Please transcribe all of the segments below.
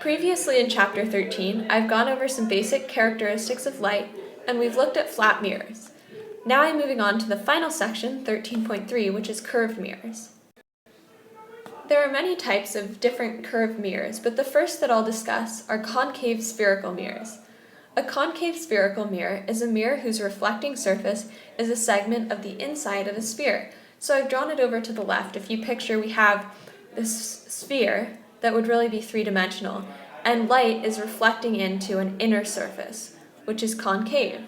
Previously in Chapter 13, I've gone over some basic characteristics of light, and we've looked at flat mirrors. Now I'm moving on to the final section, 13.3, which is curved mirrors. There are many types of different curved mirrors, but the first that I'll discuss are concave spherical mirrors. A concave spherical mirror is a mirror whose reflecting surface is a segment of the inside of a sphere. So I've drawn it over to the left. If you picture, we have this sphere that would really be three-dimensional, and light is reflecting into an inner surface, which is concave.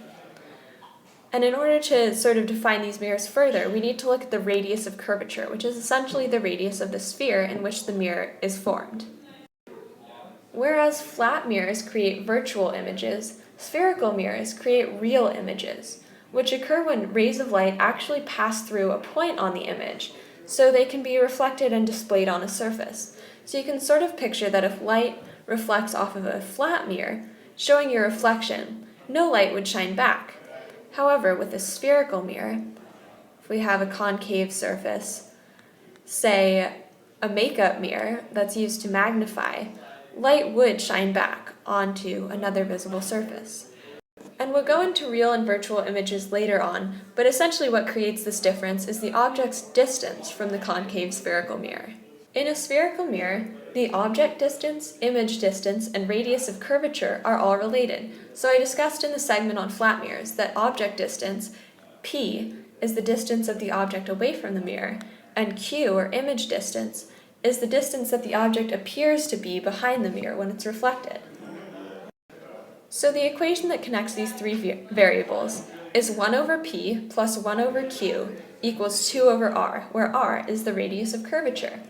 And in order to sort of define these mirrors further, we need to look at the radius of curvature, which is essentially the radius of the sphere in which the mirror is formed. Whereas flat mirrors create virtual images, spherical mirrors create real images, which occur when rays of light actually pass through a point on the image, so they can be reflected and displayed on a surface. So you can sort of picture that if light reflects off of a flat mirror, showing your reflection, no light would shine back. However, with a spherical mirror, if we have a concave surface, say a makeup mirror that's used to magnify, light would shine back onto another visible surface. And we'll go into real and virtual images later on, but essentially what creates this difference is the object's distance from the concave spherical mirror. In a spherical mirror, the object distance, image distance, and radius of curvature are all related. So I discussed in the segment on flat mirrors that object distance, p, is the distance of the object away from the mirror, and q, or image distance, is the distance that the object appears to be behind the mirror when it's reflected. So the equation that connects these three variables is 1 over p plus 1 over q equals 2 over r, where r is the radius of curvature.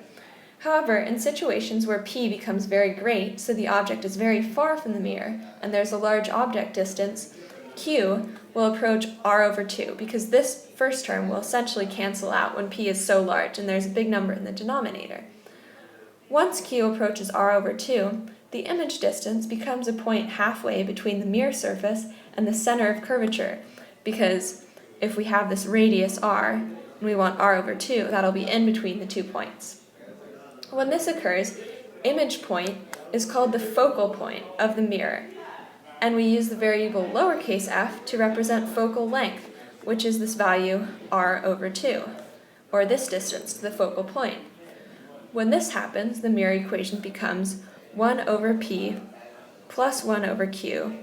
However, in situations where p becomes very great, so the object is very far from the mirror, and there's a large object distance, q will approach r over 2, because this first term will essentially cancel out when p is so large and there's a big number in the denominator. Once q approaches r over 2, the image distance becomes a point halfway between the mirror surface and the center of curvature, because if we have this radius r, and we want r over 2, that'll be in between the 2 points. When this occurs, image point is called the focal point of the mirror, and we use the variable lowercase f to represent focal length, which is this value r over 2, or this distance to the focal point. When this happens, the mirror equation becomes 1 over p plus 1 over q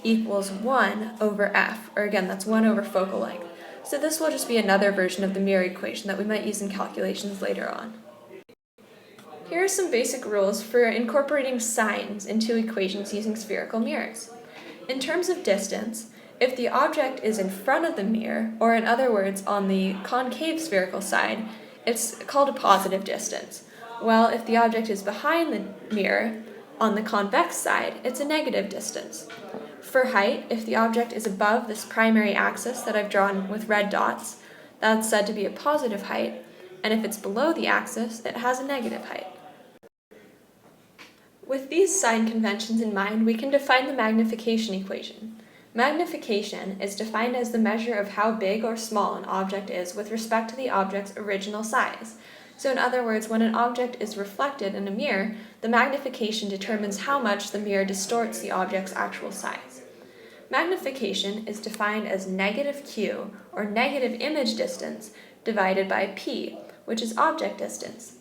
equals 1 over f, or again, that's 1 over focal length. So this will just be another version of the mirror equation that we might use in calculations later on. Here are some basic rules for incorporating signs into equations using spherical mirrors. In terms of distance, if the object is in front of the mirror, or in other words, on the concave spherical side, it's called a positive distance. While if the object is behind the mirror, on the convex side, it's a negative distance. For height, if the object is above this primary axis that I've drawn with red dots, that's said to be a positive height, and if it's below the axis, it has a negative height. With these sign conventions in mind, we can define the magnification equation. Magnification is defined as the measure of how big or small an object is with respect to the object's original size. So in other words, when an object is reflected in a mirror, the magnification determines how much the mirror distorts the object's actual size. Magnification is defined as negative q, or negative image distance, divided by p, which is object distance.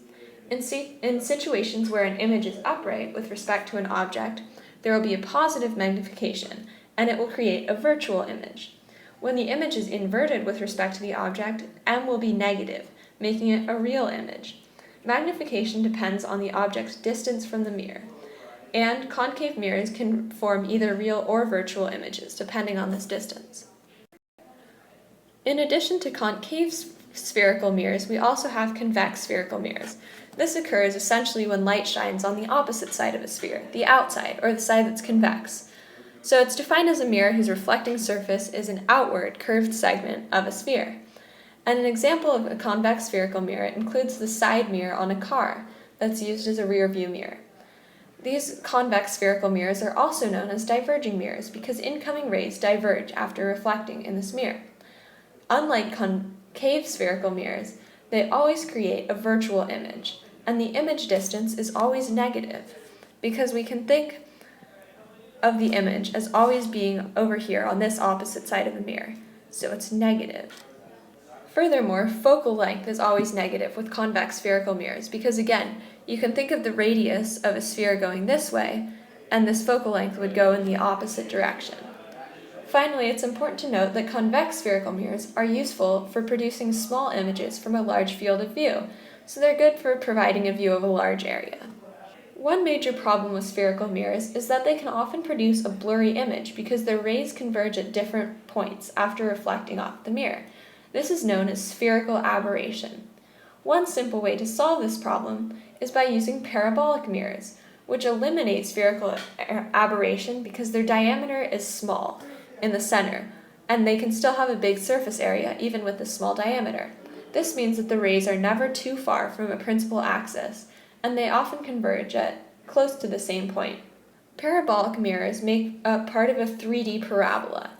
In situations where an image is upright with respect to an object, there will be a positive magnification, and it will create a virtual image. When the image is inverted with respect to the object, m will be negative, making it a real image. Magnification depends on the object's distance from the mirror, and concave mirrors can form either real or virtual images, depending on this distance. In addition to concave spherical mirrors, we also have convex spherical mirrors. This occurs essentially when light shines on the opposite side of a sphere, the outside, or the side that's convex. So it's defined as a mirror whose reflecting surface is an outward curved segment of a sphere. And an example of a convex spherical mirror includes the side mirror on a car that's used as a rear view mirror. These convex spherical mirrors are also known as diverging mirrors because incoming rays diverge after reflecting in this mirror. Unlike concave spherical mirrors, they always create a virtual image, and the image distance is always negative. because we can think of the image as always being over here on this opposite side of the mirror, so it's negative. Furthermore, focal length is always negative with convex spherical mirrors because, again, you can think of the radius of a sphere going this way, and this focal length would go in the opposite direction. Finally, it's important to note that convex spherical mirrors are useful for producing small images from a large field of view, so they're good for providing a view of a large area. One major problem with spherical mirrors is that they can often produce a blurry image because their rays converge at different points after reflecting off the mirror. This is known as spherical aberration. One simple way to solve this problem is by using parabolic mirrors, which eliminate spherical aberration because their diameter is small in the center, and they can still have a big surface area even with the small diameter. This means that the rays are never too far from a principal axis, and they often converge at close to the same point. Parabolic mirrors make up part of a 3D parabola.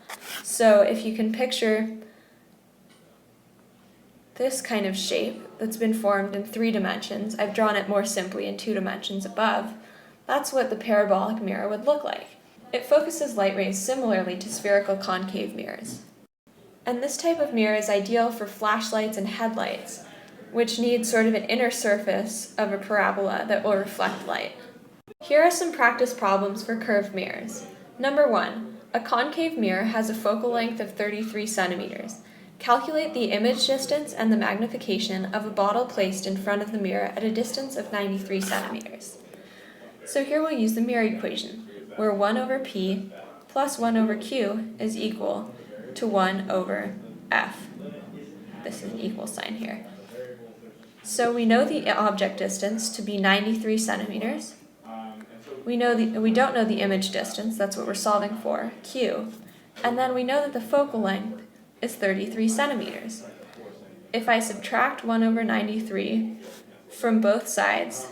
So if you can picture this kind of shape that's been formed in 3 dimensions, I've drawn it more simply in 2 dimensions above, that's what the parabolic mirror would look like. It focuses light rays similarly to spherical concave mirrors. And this type of mirror is ideal for flashlights and headlights, which need sort of an inner surface of a parabola that will reflect light. Here are some practice problems for curved mirrors. Number 1. A concave mirror has a focal length of 33 centimeters. Calculate the image distance and the magnification of a bottle placed in front of the mirror at a distance of 93 centimeters. So here we'll use the mirror equation, where 1 over p plus 1 over q is equal to 1 over f. This is an equal sign here. So we know the object distance to be 93 centimeters. We don't know the image distance, that's what we're solving for, q. And then we know that the focal length is 33 centimeters. If I subtract 1 over 93 from both sides,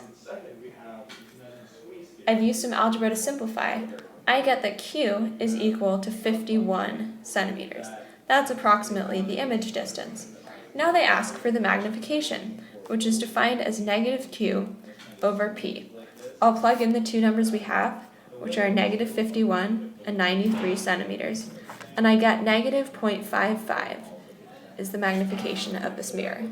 I've used some algebra to simplify, I get that q is equal to 51 centimeters. That's approximately the image distance. Now they ask for the magnification, which is defined as negative q over p. I'll plug in the 2 numbers we have, which are negative 51 and 93 centimeters, and I get negative 0.55 is the magnification of this mirror.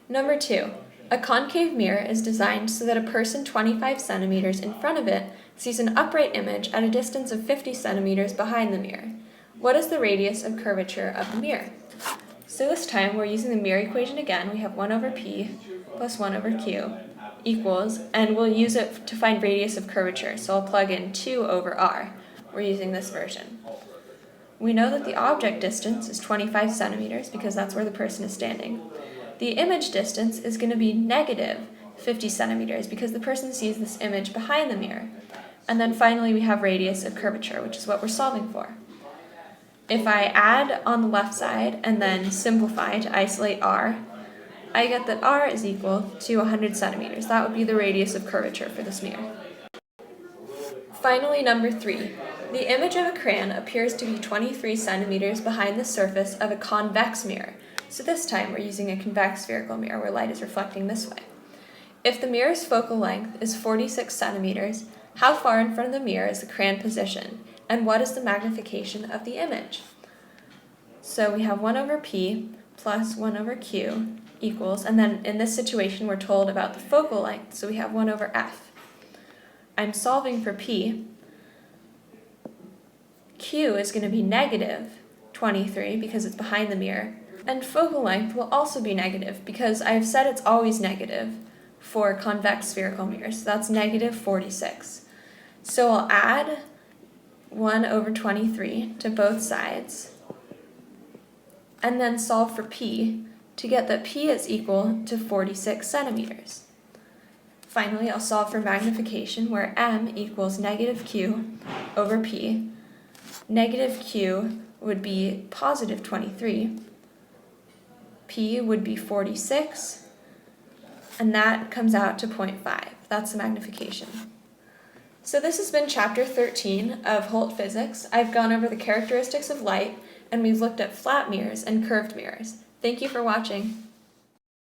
Number 2. A concave mirror is designed so that a person 25 centimeters in front of it sees an upright image at a distance of 50 centimeters behind the mirror. What is the radius of curvature of the mirror? So this time we're using the mirror equation again. We have 1 over p plus 1 over q equals, and we'll use it to find radius of curvature. So I'll plug in 2 over r. We're using this version. We know that the object distance is 25 centimeters because that's where the person is standing. The image distance is going to be negative 50 centimeters because the person sees this image behind the mirror. And then finally we have radius of curvature, which is what we're solving for. If I add on the left side and then simplify to isolate r, I get that r is equal to 100 centimeters. That would be the radius of curvature for this mirror. Finally, number 3. The image of a crayon appears to be 23 centimeters behind the surface of a convex mirror. So this time we're using a convex spherical mirror where light is reflecting this way. If the mirror's focal length is 46 centimeters, how far in front of the mirror is the crayon positioned? And what is the magnification of the image? So we have 1 over p plus 1 over q equals, and then in this situation we're told about the focal length, so we have 1 over f. I'm solving for p. Q is going to be negative 23 because it's behind the mirror, and focal length will also be negative because I've said it's always negative for convex spherical mirrors, so that's negative 46. So I'll add 1 over 23 to both sides, and then solve for p to get that p is equal to 46 centimeters. Finally, I'll solve for magnification, where m equals negative q over p. Negative q would be positive 23, p would be 46, and that comes out to 0.5. That's the magnification. So this has been Chapter 13 of Holt Physics. I've gone over the characteristics of light, and we've looked at flat mirrors and curved mirrors. Thank you for watching.